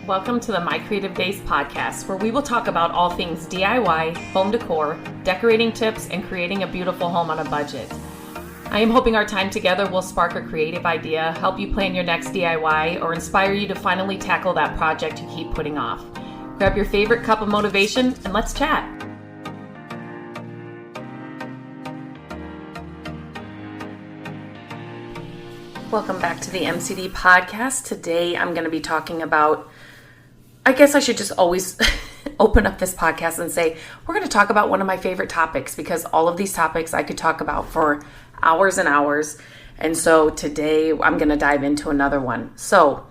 Welcome to the My Creative Days podcast, where we will talk about all things DIY, home decor, decorating tips, and creating a beautiful home on a budget. I am hoping our time together will spark a creative idea, help you plan your next DIY, or inspire you to finally tackle that project you keep putting off. Grab your favorite cup of motivation and let's chat. Welcome back to the MCD podcast. Today I'm going to be talking about, I guess I should just always open up this podcast and say, we're going to talk about one of my favorite topics, because all of these topics I could talk about for hours and hours. And so today I'm going to dive into another one. So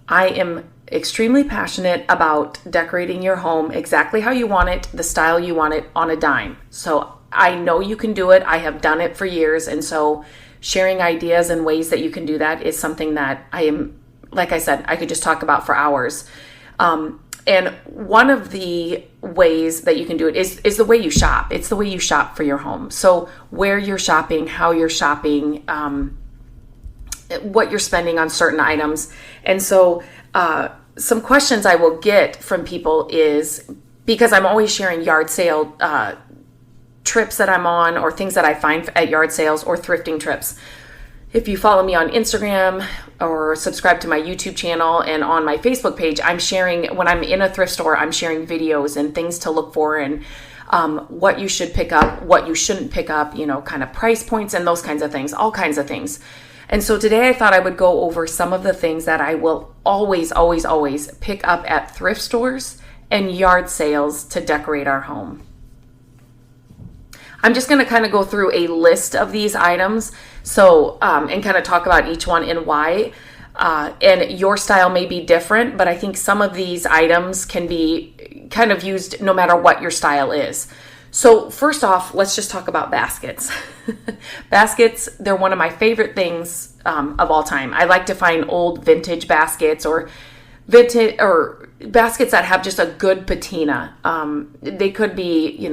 I am extremely passionate about decorating your home exactly how you want it, the style you want it, on a dime. So I know you can do it. I have done it for years. And so sharing ideas and ways that you can do that is something that I am, like I said, I could just talk about for hours. And one of the ways that you can do it is the way you shop. It's the way you shop for your home. So where you're shopping, how you're shopping, what you're spending on certain items. And so some questions I will get from people is, because I'm always sharing yard sale trips that I'm on, or things that I find at yard sales, or thrifting trips. If you follow me on Instagram or subscribe to my YouTube channel and on my Facebook page, I'm sharing, when I'm in a thrift store, I'm sharing videos and things to look for, and what you should pick up, what you shouldn't pick up, kind of price points and those kinds of things, all kinds of things. And so today I thought I would go over some of the things that I will always pick up at thrift stores and yard sales to decorate our home. I'm just going to kind of go through a list of these items, so and kind of talk about each one and why. And your style may be different, but I think some of these items can be kind of used no matter what your style is. So first off, let's just talk about baskets. Baskets, they're one of my favorite things of all time. I like to find old vintage baskets, or baskets that have just a good patina. They could be,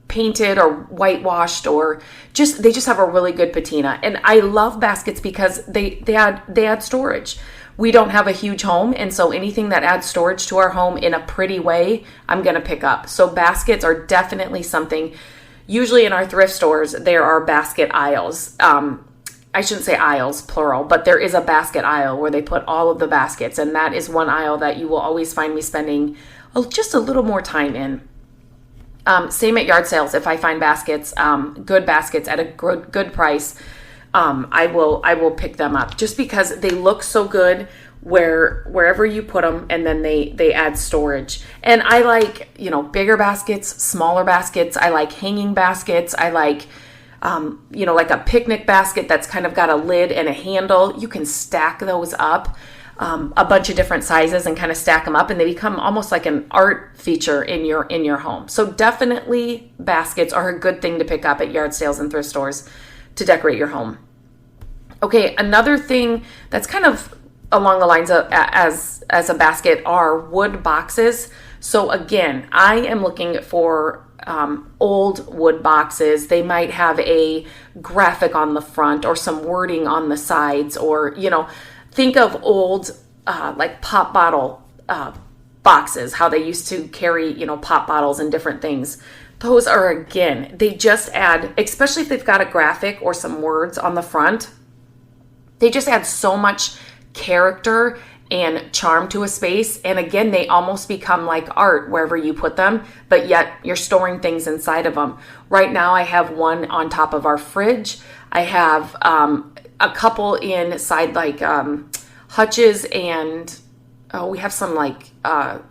painted or whitewashed, or they just have a really good patina. And I love baskets because they add storage. We don't have a huge home, and so anything that adds storage to our home in a pretty way, I'm going to pick up. So baskets are definitely something. Usually in our thrift stores, there are basket aisles. I shouldn't say aisles, plural, but there is a basket aisle where they put all of the baskets, and that is one aisle that you will always find me spending just a little more time in. Same at yard sales. If I find baskets, good baskets at a good price, I will pick them up, just because they look so good wherever you put them, and then they add storage. And I like, bigger baskets, smaller baskets. I like hanging baskets. I like, like a picnic basket that's kind of got a lid and a handle. You can stack those up. A bunch of different sizes and kind of stack them up, and they become almost like an art feature in your home. So definitely baskets are a good thing to pick up at yard sales and thrift stores to decorate your home. Okay, another thing that's kind of along the lines of as a basket are wood boxes. So again, I am looking for old wood boxes. They might have a graphic on the front or some wording on the sides, or think of old, like pop bottle boxes, how they used to carry, pop bottles and different things. Those are, again, they just add, especially if they've got a graphic or some words on the front, they just add so much character and charm to a space. And again, they almost become like art wherever you put them, but yet you're storing things inside of them. Right now, I have one on top of our fridge. I have a couple inside, like hutches, and we have some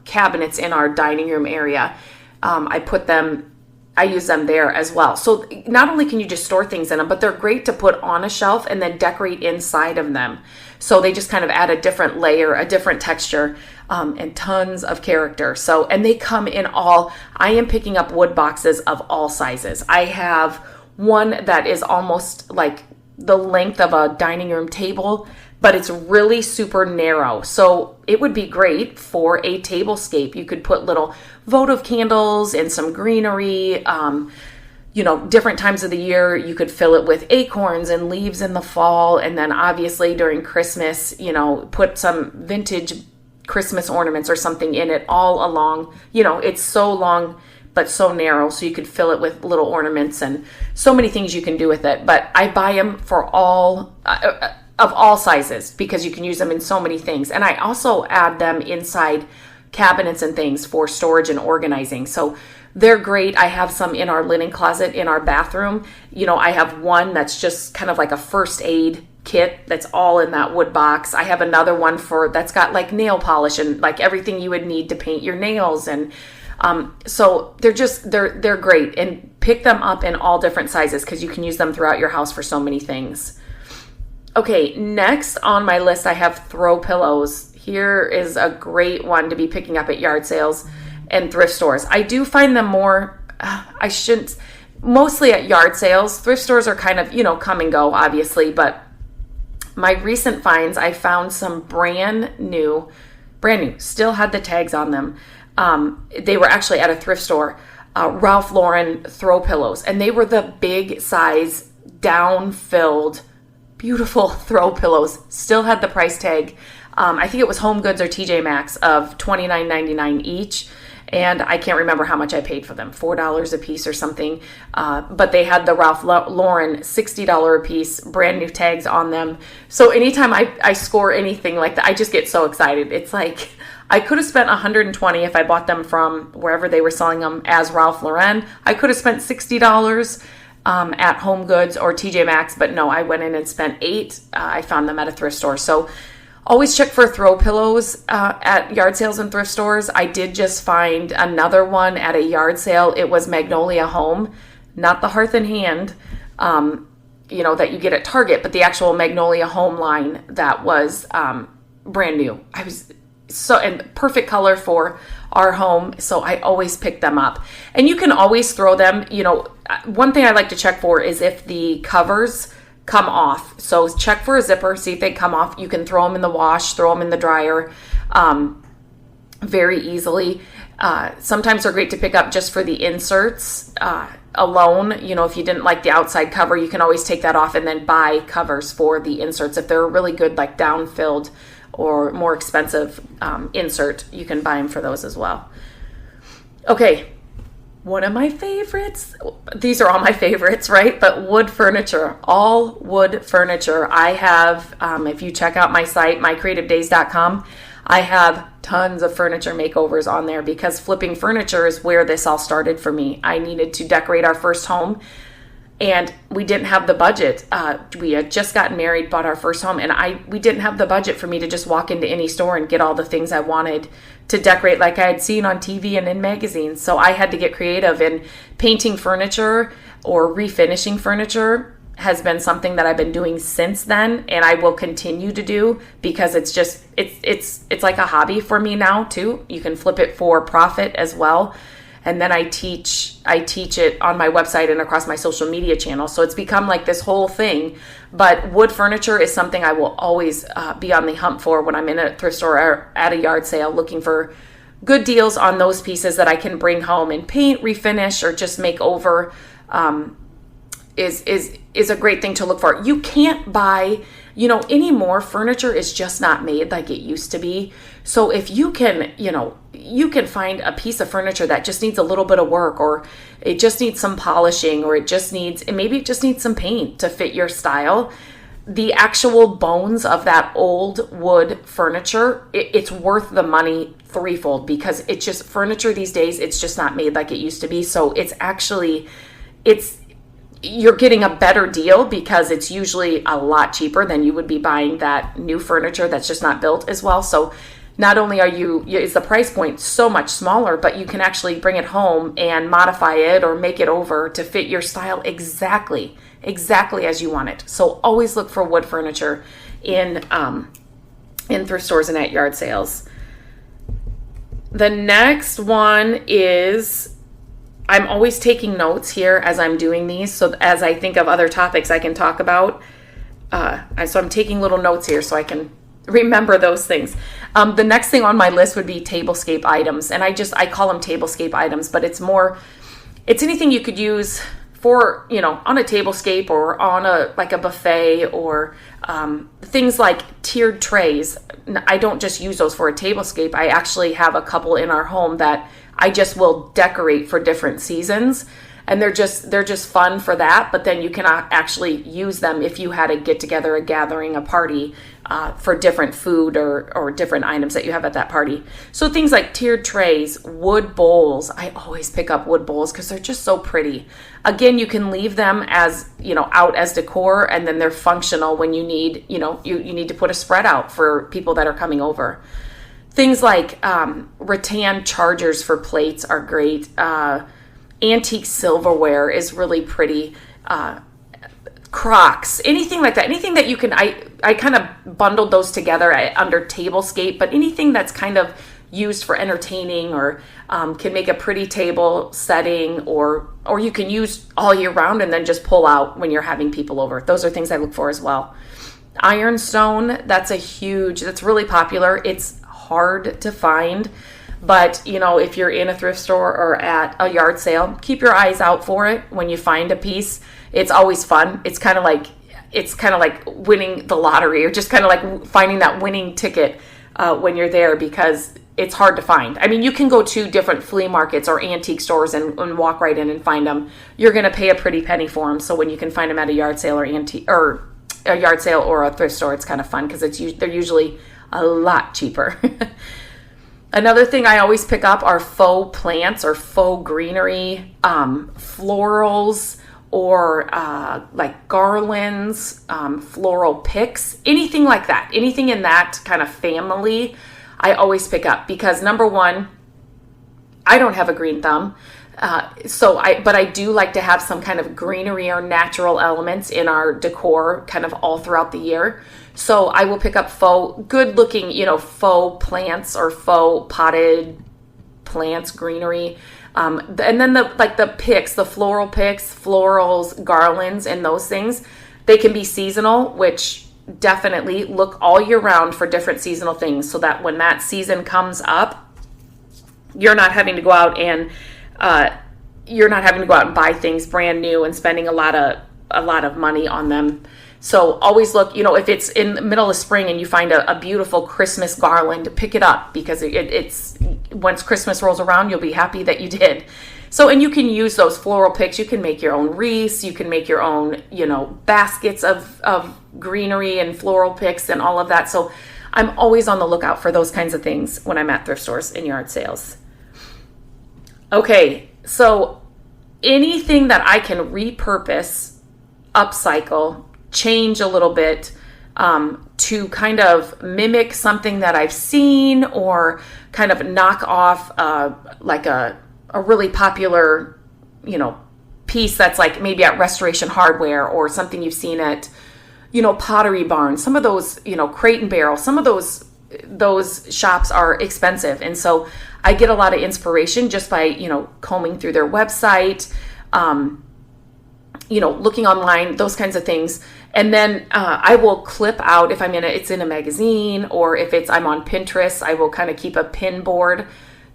cabinets in our dining room area. I use them there as well. So not only can you just store things in them, but they're great to put on a shelf and then decorate inside of them. So they just kind of add a different layer, a different texture, and tons of character. So, and they come in I am picking up wood boxes of all sizes. I have one that is almost like the length of a dining room table, but it's really super narrow. So it would be great for a tablescape. You could put little votive candles and some greenery, different times of the year. You could fill it with acorns and leaves in the fall. And then obviously during Christmas, put some vintage Christmas ornaments or something in it all along. It's so long but so narrow, so you could fill it with little ornaments and so many things you can do with it. But I buy them for all of all sizes because you can use them in so many things. And I also add them inside cabinets and things for storage and organizing. So they're great. I have some in our linen closet in our bathroom. I have one that's just kind of like a first aid kit that's all in that wood box. I have another one that's got like nail polish and like everything you would need to paint your nails. And so they're great, and pick them up in all different sizes because you can use them throughout your house for so many things. Okay, next on my list, I have throw pillows. Here is a great one to be picking up at yard sales and thrift stores. I do find them mostly at yard sales. Thrift stores are kind of, come and go, obviously, but my recent finds, I found some brand new, still had the tags on them. They were actually at a thrift store, Ralph Lauren throw pillows, and they were the big size, down-filled, beautiful throw pillows. Still had the price tag. I think it was Home Goods or TJ Maxx of $29.99 each. And I can't remember how much I paid for them, $4 a piece or something. But they had the Ralph Lauren $60 a piece, brand new tags on them. So anytime I score anything like that, I just get so excited. It's like I could have spent $120 if I bought them from wherever they were selling them as Ralph Lauren. I could have spent $60 at Home Goods or TJ Maxx, but no, I went in and spent $8. I found them at a thrift store. So always check for throw pillows at yard sales and thrift stores. I did just find another one at a yard sale. It was Magnolia Home, not the Hearth and Hand, that you get at Target, but the actual Magnolia Home line that was brand new. And perfect color for our home, so I always pick them up. And you can always throw them. One thing I like to check for is if the covers come off. So check for a zipper, see if they come off. You can throw them in the wash, throw them in the dryer very easily. Sometimes they're great to pick up just for the inserts alone. If you didn't like the outside cover, you can always take that off and then buy covers for the inserts. If they're really good, like down-filled or more expensive insert, you can buy them for those as well. Okay. One of my favorites, these are all my favorites, right? But wood furniture, all wood furniture. I have, if you check out my site, mycreativedays.com, I have tons of furniture makeovers on there because flipping furniture is where this all started for me. I needed to decorate our first home and we didn't have the budget. We had just gotten married, bought our first home, and we didn't have the budget for me to just walk into any store and get all the things I wanted to decorate like I had seen on TV and in magazines. So I had to get creative, and painting furniture or refinishing furniture has been something that I've been doing since then, and I will continue to do because it's like a hobby for me now too. You can flip it for profit as well. And then I teach it on my website and across my social media channels. So it's become like this whole thing. But wood furniture is something I will always be on the hunt for when I'm in a thrift store or at a yard sale, looking for good deals on those pieces that I can bring home and paint, refinish, or just make over. Is a great thing to look for. You can't buy, anymore, furniture is just not made like it used to be. So if you can, you can find a piece of furniture that just needs a little bit of work, or it just needs some polishing, or maybe it just needs some paint to fit your style. The actual bones of that old wood furniture, it's worth the money threefold, because it's just furniture these days, it's just not made like it used to be. So you're getting a better deal because it's usually a lot cheaper than you would be buying that new furniture that's just not built as well. So not only is the price point so much smaller, but you can actually bring it home and modify it or make it over to fit your style exactly as you want it. So always look for wood furniture in thrift stores and at yard sales. The next one is, I'm always taking notes here as I'm doing these, so as I think of other topics I can talk about. So I'm taking little notes here so I can remember those things. The next thing on my list would be Tablescape Items, and I call them Tablescape Items, but it's anything you could use for, on a tablescape or on a buffet, or things like tiered trays. I don't just use those for a tablescape. I actually have a couple in our home that I just will decorate for different seasons. And they're just fun for that. But then you can actually use them if you had a get together, a gathering, a party for different food or different items that you have at that party. So things like tiered trays, wood bowls. I always pick up wood bowls because they're just so pretty. Again, you can leave them as, out as decor, and then they're functional when you need, you need to put a spread out for people that are coming over. Things like rattan chargers for plates are great. Antique silverware is really pretty. Crocs, anything like that, anything that you can, I kind of bundled those together under Tablescape, but anything that's kind of used for entertaining or can make a pretty table setting, or you can use all year round and then just pull out when you're having people over. Those are things I look for as well. Ironstone, that's really popular. It's hard to find. But, if you're in a thrift store or at a yard sale, keep your eyes out for it. When you find a piece, it's always fun. It's kind of like winning the lottery, or just kind of like finding that winning ticket when you're there, because it's hard to find. I mean, you can go to different flea markets or antique stores and walk right in and find them. You're going to pay a pretty penny for them. So when you can find them at a yard sale or a yard sale or a thrift store, it's kind of fun because they're usually a lot cheaper. Another thing I always pick up are faux plants or faux greenery, florals, or like garlands, floral picks, anything like that. Anything in that kind of family, I always pick up because, number one, I don't have a green thumb. But I do like to have some kind of greenery or natural elements in our decor kind of all throughout the year. So I will pick up faux, good looking, faux plants or faux potted plants, greenery. And then the picks, the floral picks, florals, garlands, and those things, they can be seasonal, which definitely look all year round for different seasonal things, so that when that season comes up, you're not having to go out and buy things brand new and spending a lot of money on them. So always look, if it's in the middle of spring and you find a beautiful Christmas garland, pick it up, because it's once Christmas rolls around, you'll be happy that you did. So, and you can use those floral picks. You can make your own wreaths. You can make your own, baskets of greenery and floral picks and all of that. So I'm always on the lookout for those kinds of things when I'm at thrift stores and yard sales. Okay, so anything that I can repurpose, upcycle, change a little bit to kind of mimic something that I've seen, or kind of knock off like a really popular, piece that's like maybe at Restoration Hardware, or something you've seen at, Pottery Barn. Some of those, Crate and Barrel, some of those shops are expensive. And so I get a lot of inspiration just by, combing through their website, looking online, those kinds of things. And then I will clip out, if it's in a magazine, or if I'm on Pinterest, I will kind of keep a pin board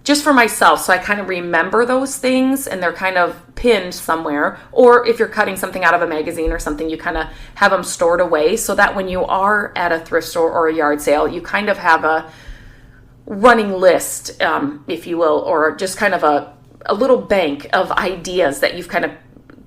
just for myself, so I kind of remember those things, and they're kind of pinned somewhere. Or if you're cutting something out of a magazine or something, you kind of have them stored away, so that when you are at a thrift store or a yard sale, you kind of have a running list, if you will, or just kind of a little bank of ideas that you've kind of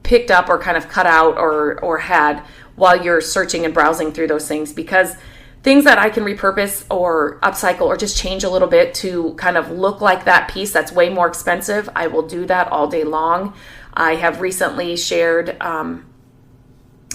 picked up or kind of cut out or had while you're searching and browsing through those things. Because things that I can repurpose or upcycle or just change a little bit to kind of look like that piece that's way more expensive, I will do that all day long. I have recently shared, I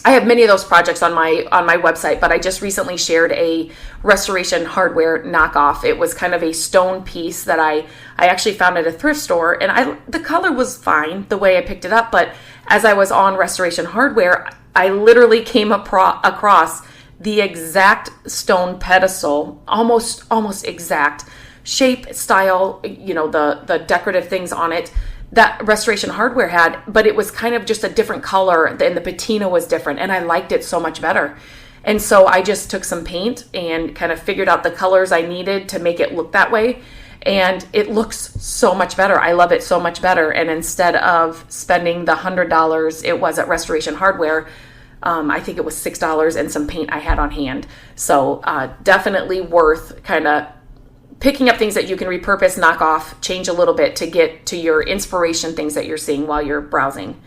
have many of those projects on my website, but I just recently shared a Restoration Hardware knockoff. It was kind of a stone piece that I actually found at a thrift store, and the color was fine the way I picked it up, but as I was on Restoration Hardware, I literally came across the exact stone pedestal, almost exact shape, style, the decorative things on it that Restoration Hardware had, but it was kind of just a different color, and the patina was different, and I liked it so much better. And so I just took some paint and kind of figured out the colors I needed to make it look that way. and it looks so much better. I love it so much better. And instead of spending the $100 it was at Restoration Hardware, I think it was $6 and some paint I had on hand. So definitely worth kind of picking up things that you can repurpose, knock off, change a little bit to get to your inspiration things that you're seeing while you're browsing.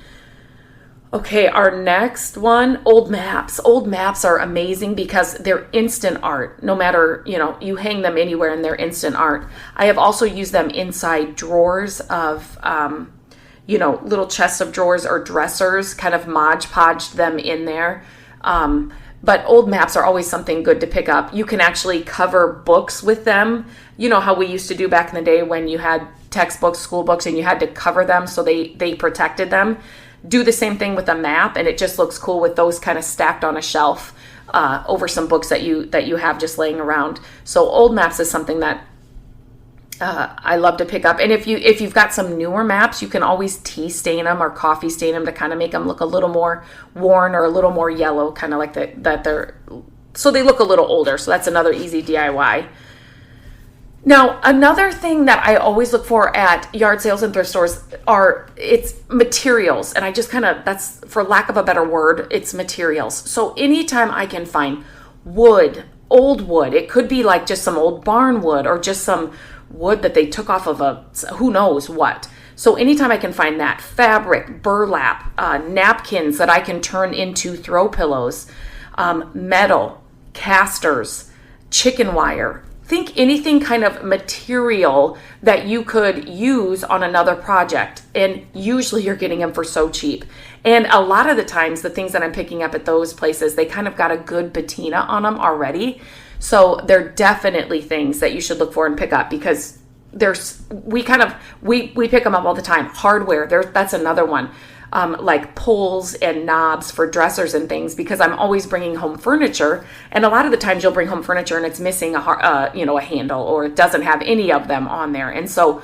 Okay, our next one, old maps. Old maps are amazing because they're instant art. No matter, you hang them anywhere and they're instant art. I have also used them inside drawers of, little chests of drawers or dressers, kind of Mod Podged them in there. But old maps are always something good to pick up. You can actually cover books with them. You know how we used to do back in the day when you had textbooks, school books, and you had to cover them so they protected them. Do the same thing with a map, and it just looks cool with those kind of stacked on a shelf over some books that you have just laying around. So old maps is something that I love to pick up. And if you've got some newer maps, you can always tea stain them or coffee stain them to kind of make them look a little more worn or a little more yellow, kind of like so they look a little older. So that's another easy DIY. Now, another thing that I always look for at yard sales and thrift stores it's materials. And I just that's, for lack of a better word, it's materials. So anytime I can find wood, old wood, it could be like just some old barn wood or just some wood that they took off of who knows what. So anytime I can find that, fabric, burlap, napkins that I can turn into throw pillows, metal, casters, chicken wire. Think anything kind of material that you could use on another project. And usually you're getting them for so cheap. And a lot of the times, the things that I'm picking up at those places, they kind of got a good patina on them already. So they're definitely things that you should look for and pick up because we pick them up all the time. Hardware, that's another one. Like pulls and knobs for dressers and things, because I'm always bringing home furniture, and a lot of the times you'll bring home furniture and it's missing a handle, or it doesn't have any of them on there. And so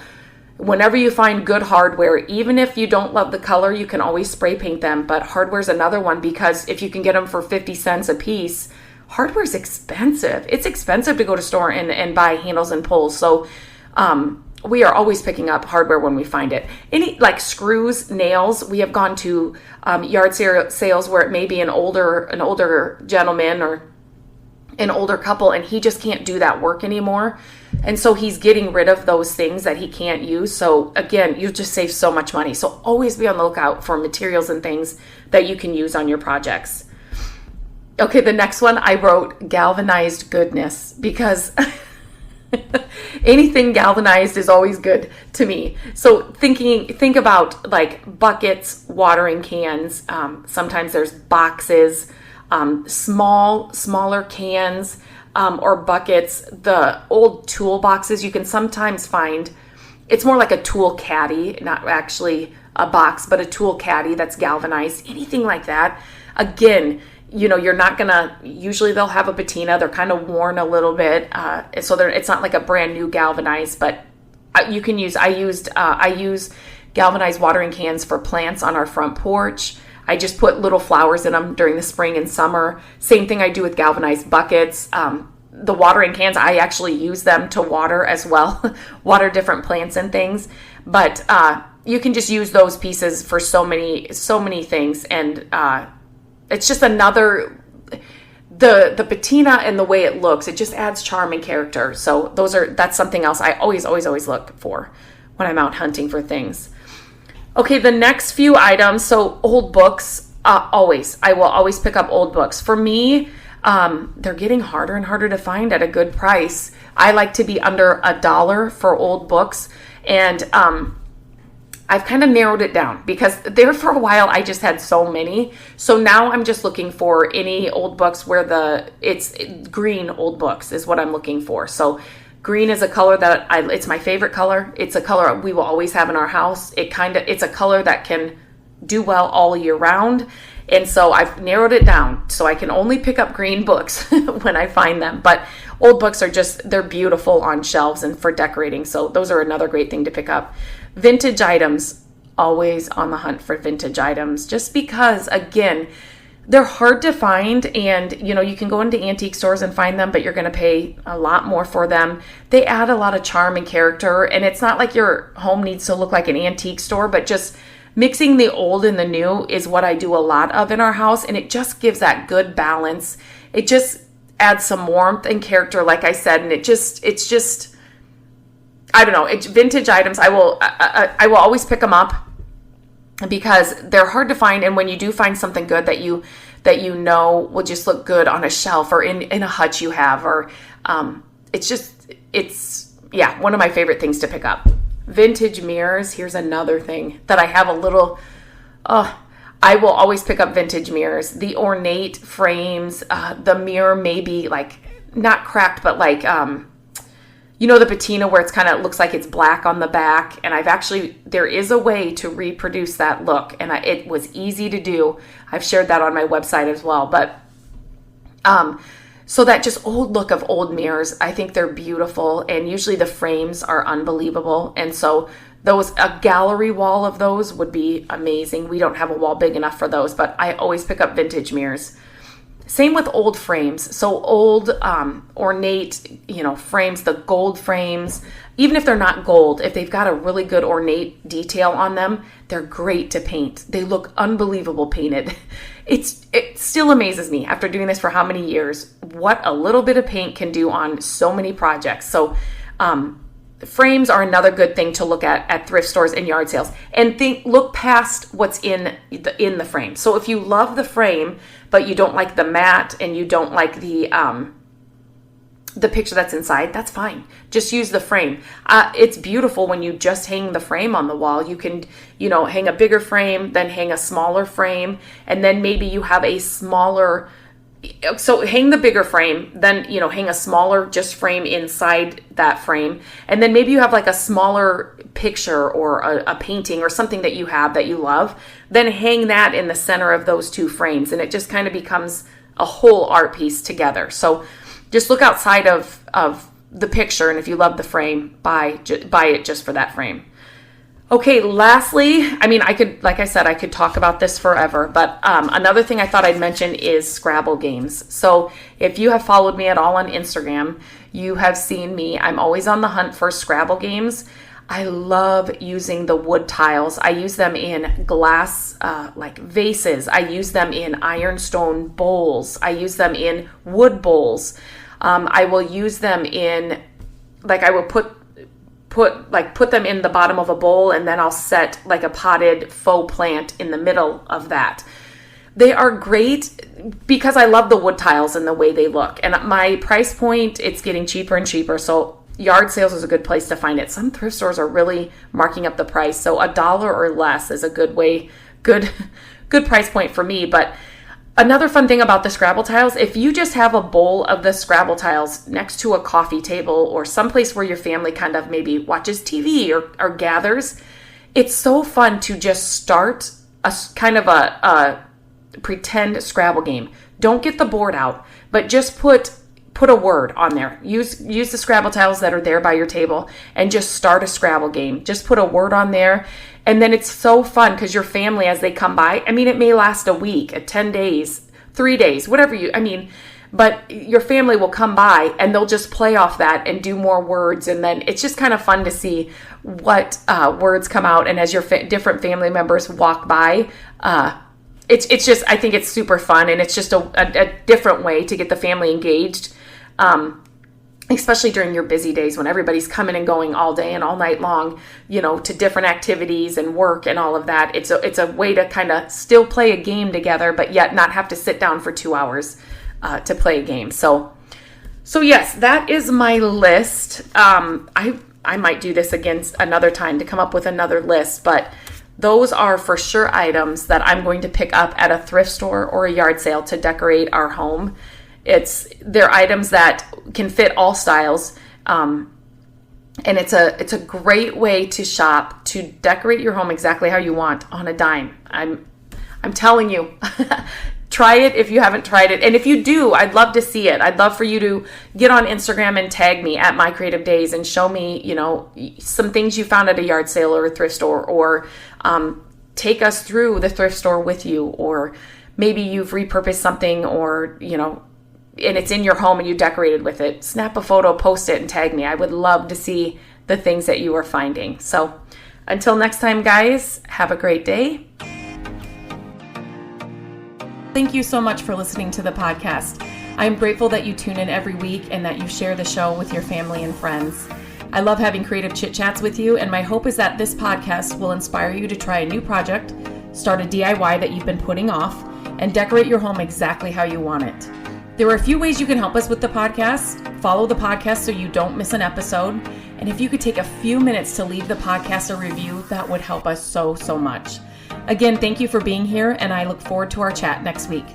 whenever you find good hardware, even if you don't love the color, you can always spray paint them. But hardware's another one, because if you can get them for 50 cents a piece, hardware's expensive. It's expensive to go to store and buy handles and pulls. So we are always picking up hardware when we find it. Any like screws, nails. We have gone to yard sales where it may be an older gentleman or an older couple, and he just can't do that work anymore. And so he's getting rid of those things that he can't use. So again, you just save so much money. So always be on the lookout for materials and things that you can use on your projects. Okay, the next one I wrote Galvanized Goodness, because anything galvanized is always good to me. So think about like buckets, watering cans. Sometimes there's boxes, smaller cans, or buckets. The old tool boxes you can sometimes find. It's more like a tool caddy, not actually a box, but a tool caddy that's galvanized. Anything like that. Again, you're not gonna, usually they'll have a patina. They're kind of worn a little bit. So it's not like a brand new galvanized, but I use galvanized watering cans for plants on our front porch. I just put little flowers in them during the spring and summer. Same thing I do with galvanized buckets. The watering cans, I actually use them to water as well, water different plants and things. But you can just use those pieces for so many things. And it's just another, the patina and the way it looks, it just adds charm and character. So that's something else I always look for when I'm out hunting for things. Okay, the next few items. So old books, I will always pick up old books. For me, they're getting harder and harder to find at a good price. I like to be under $1 for old books. And, I've kind of narrowed it down, because there for a while I just had so many. So now I'm just looking for any old books where it's green old books is what I'm looking for. So green is a color that it's my favorite color. It's a color we will always have in our house. It's a color that can do well all year round. And so I've narrowed it down so I can only pick up green books when I find them. But old books they're beautiful on shelves and for decorating. So those are another great thing to pick up. Vintage items, always on the hunt for vintage items, just because, again, they're hard to find, and you can go into antique stores and find them, but you're going to pay a lot more for them. They add a lot of charm and character, and it's not like your home needs to look like an antique store, but just mixing the old and the new is what I do a lot of in our house, and it just gives that good balance. It just adds some warmth and character, like I said, and it's just I don't know. It's vintage items. I will always pick them up, because they're hard to find, and when you do find something good that you will just look good on a shelf or in a hutch you have, or it's one of my favorite things to pick up. Vintage mirrors. Here's another thing that I have a little. I will always pick up vintage mirrors. The ornate frames. The mirror may be like not cracked, but like the patina where it's kind of looks like it's black on the back. And there is a way to reproduce that look. And it was easy to do. I've shared that on my website as well. But so that just old look of old mirrors, I think they're beautiful. And usually the frames are unbelievable. And so a gallery wall of those would be amazing. We don't have a wall big enough for those, but I always pick up vintage mirrors. Same with old frames. So old, ornate, frames, the gold frames, even if they're not gold, if they've got a really good ornate detail on them, they're great to paint. They look unbelievable painted. It still amazes me after doing this for how many years, what a little bit of paint can do on so many projects. So, frames are another good thing to look at thrift stores and yard sales, and look past what's in the frame. So if you love the frame, but you don't like the mat and you don't like the picture that's inside, that's fine. Just use the frame. It's beautiful when you just hang the frame on the wall. You can, hang a bigger frame, then hang a smaller frame, and then maybe you have a smaller. So hang the bigger frame, then, hang a smaller just frame inside that frame. And then maybe you have like a smaller picture or a painting or something that you have that you love. Then hang that in the center of those two frames. And it just kind of becomes a whole art piece together. So just look outside of the picture. And if you love the frame, buy it just for that frame. Okay, lastly, I could talk about this forever, but another thing I thought I'd mention is Scrabble Games. So if you have followed me at all on Instagram, you have seen me. I'm always on the hunt for Scrabble Games. I love using the wood tiles. I use them in glass, like vases. I use them in ironstone bowls. I use them in wood bowls. I will use them in, I will put them in the bottom of a bowl, and then I'll set like a potted faux plant in the middle of that. They are great because I love the wood tiles and the way they look. And my price point, it's getting cheaper and cheaper. So yard sales is a good place to find it. Some thrift stores are really marking up the price. So $1 or less is a good price point for me. But another fun thing about the Scrabble tiles, if you just have a bowl of the Scrabble tiles next to a coffee table or someplace where your family kind of maybe watches TV or gathers, it's so fun to just start a kind of a pretend Scrabble game. Don't get the board out, but just put a word on there. Use the Scrabble tiles that are there by your table and just start a Scrabble game. Just put a word on there. And then it's so fun because your family, as they come by, it may last a week, 10 days, 3 days, whatever but your family will come by and they'll just play off that and do more words. And then it's just kind of fun to see what words come out. And as your different family members walk by, it's just, I think it's super fun. And it's just a different way to get the family engaged. Especially during your busy days when everybody's coming and going all day and all night long, to different activities and work and all of that. It's a way to kind of still play a game together, but yet not have to sit down for 2 hours to play a game. So yes, that is my list. I might do this again another time to come up with another list, but those are for sure items that I'm going to pick up at a thrift store or a yard sale to decorate our home. They're items that can fit all styles, and it's a great way to shop, to decorate your home exactly how you want on a dime. I'm telling you, try it if you haven't tried it, and if you do, I'd love to see it. I'd love for you to get on Instagram and tag me at My Creative Days and show me, some things you found at a yard sale or a thrift store, or take us through the thrift store with you, or maybe you've repurposed something, or, and it's in your home and you decorated with it. Snap a photo, post it, and tag me. I would love to see the things that you are finding. So until next time, guys, have a great day. Thank you so much for listening to the podcast. I am grateful that you tune in every week and that you share the show with your family and friends. I love having creative chit chats with you, and my hope is that this podcast will inspire you to try a new project, start a DIY that you've been putting off, and decorate your home exactly how you want it. There are a few ways you can help us with the podcast. Follow the podcast so you don't miss an episode. And if you could take a few minutes to leave the podcast a review, that would help us so much. Again, thank you for being here, and I look forward to our chat next week.